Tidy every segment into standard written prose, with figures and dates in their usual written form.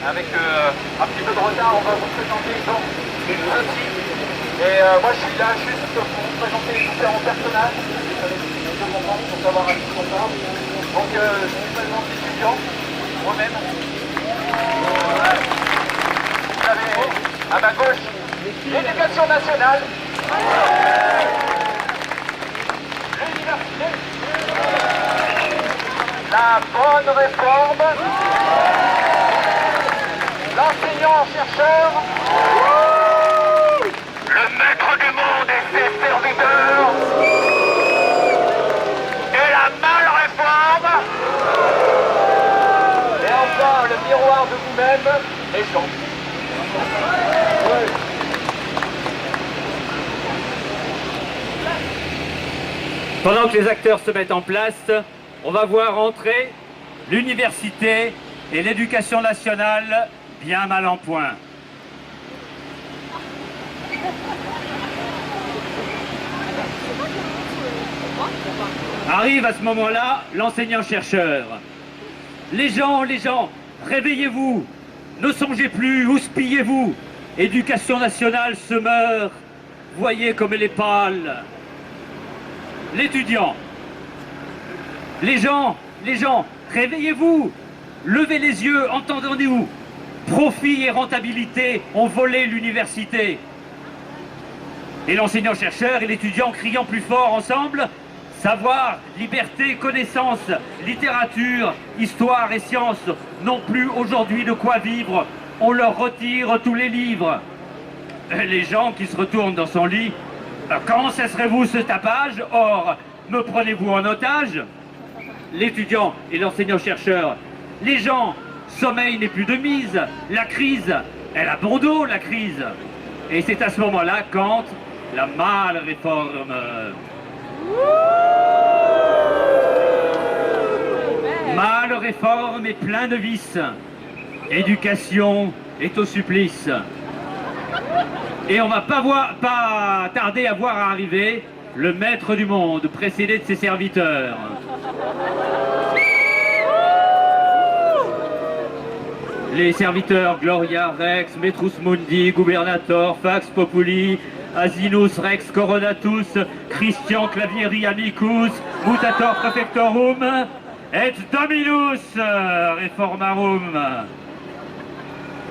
avec un petit peu de retard, on va vous présenter donc ceci. Et moi je suis là juste pour vous présenter les différents personnages. Pour savoir à qui on parle. Donc je vous présente l'étudiant, moi-même. Vous avez à ma gauche l'éducation nationale. L'université. La bonne réforme. L'enseignant-chercheur. Le maître du monde et ses serviteurs. Et la mal-réforme. Et enfin, le miroir de vous-même, les gens. Pendant que les acteurs se mettent en place, on va voir entrer l'université et l'éducation nationale bien mal en point. Arrive à ce moment-là l'enseignant-chercheur. Les gens, réveillez-vous, ne songez plus, houspillez-vous. Éducation nationale se meurt, voyez comme elle est pâle. L'étudiant. Les gens, réveillez-vous, levez les yeux, entendez-vous. Profit et rentabilité ont volé l'université. Et l'enseignant-chercheur et l'étudiant criant plus fort ensemble, savoir, liberté, connaissance, littérature, histoire et sciences n'ont plus aujourd'hui de quoi vivre. On leur retire tous les livres. Les gens qui se retournent dans son lit, quand cesserez-vous ce tapage? Or, me prenez-vous en otage? L'étudiant et l'enseignant-chercheur. Les gens, sommeil n'est plus de mise. La crise, elle a bon dos, la crise. Et c'est à ce moment-là qu'entre la mal-réforme. Mal-réforme est plein de vices. Éducation est au supplice. Et on va pas tarder à voir arriver le maître du monde, précédé de ses serviteurs. Les serviteurs Gloria Rex, Metrus Mundi, Gubernator, Fax Populi, Asinus Rex Coronatus, Christian Clavieri Amicus, Mutator Prefectorum, et Dominus Reformarum.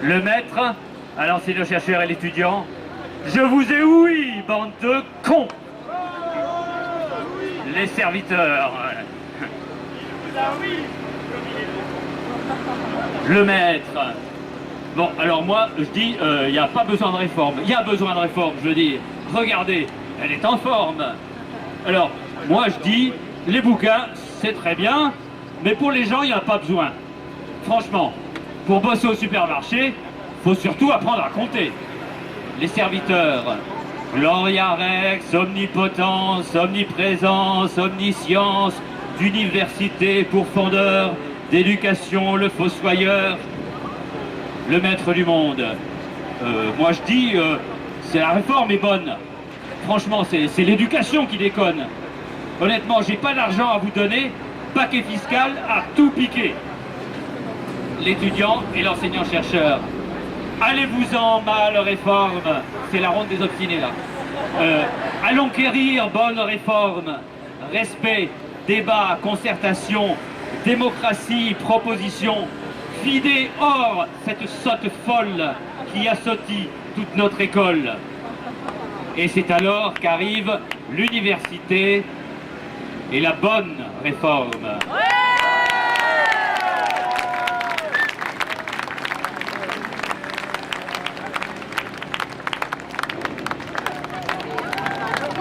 Le maître, à l'enseignant-chercheur et l'étudiant, je vous ai ouï, bande de cons. Les serviteurs. Le maître. Bon, alors moi, je dis, il n'y a pas besoin de réforme. Il y a besoin de réforme, je veux dire. Regardez, elle est en forme. Alors, moi, je dis, les bouquins, c'est très bien, mais pour les gens, il n'y a pas besoin. Franchement, pour bosser au supermarché, faut surtout apprendre à compter. Les serviteurs, Gloria Rex, omnipotence, omniprésence, omniscience, d'université pourfendeur, d'éducation, le fossoyeur, le maître du monde. Moi je dis, c'est la réforme est bonne. Franchement, c'est l'éducation qui déconne. Honnêtement, j'ai pas d'argent à vous donner, paquet fiscal à tout piquer. L'étudiant et l'enseignant-chercheur. Allez-vous-en, mal réforme. C'est la ronde des obstinés là. Allons quérir, bonne réforme. Respect, débat, concertation, démocratie, proposition. Videz hors cette sotte folle qui assotit toute notre école. Et c'est alors qu'arrive l'université et la bonne réforme.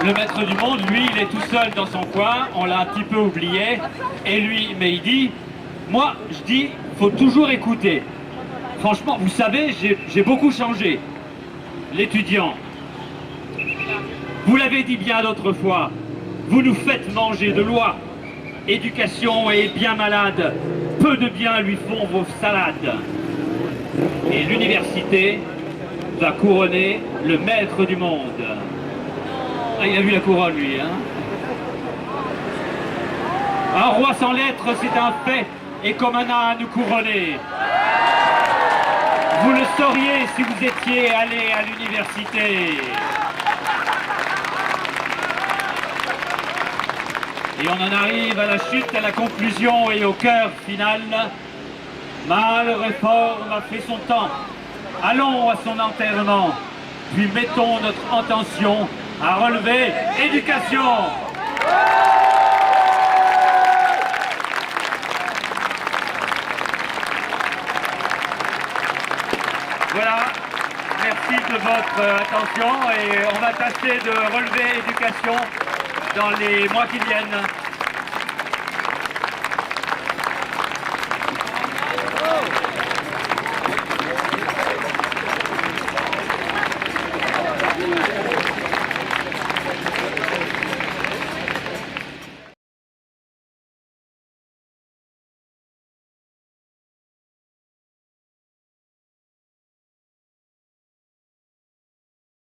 Le maître du monde, lui, il est tout seul dans son coin, on l'a un petit peu oublié, et lui, mais il dit, moi, je dis, faut toujours écouter. Franchement, vous savez, j'ai beaucoup changé. L'étudiant, vous l'avez dit bien d'autres fois, vous nous faites manger de lois. Éducation est bien malade, peu de bien lui font vos salades. Et l'université va couronner le maître du monde. Ah, il a vu la couronne, lui, hein. Un roi sans lettres, c'est un fait, et comme un âne couronné. Vous le sauriez si vous étiez allé à l'université. Et on en arrive à la chute, à la conclusion et au cœur final. Ma réforme a fait son temps. Allons à son enterrement, puis mettons notre intention à relever éducation. Voilà, merci de votre attention et on va tâcher de relever éducation dans les mois qui viennent.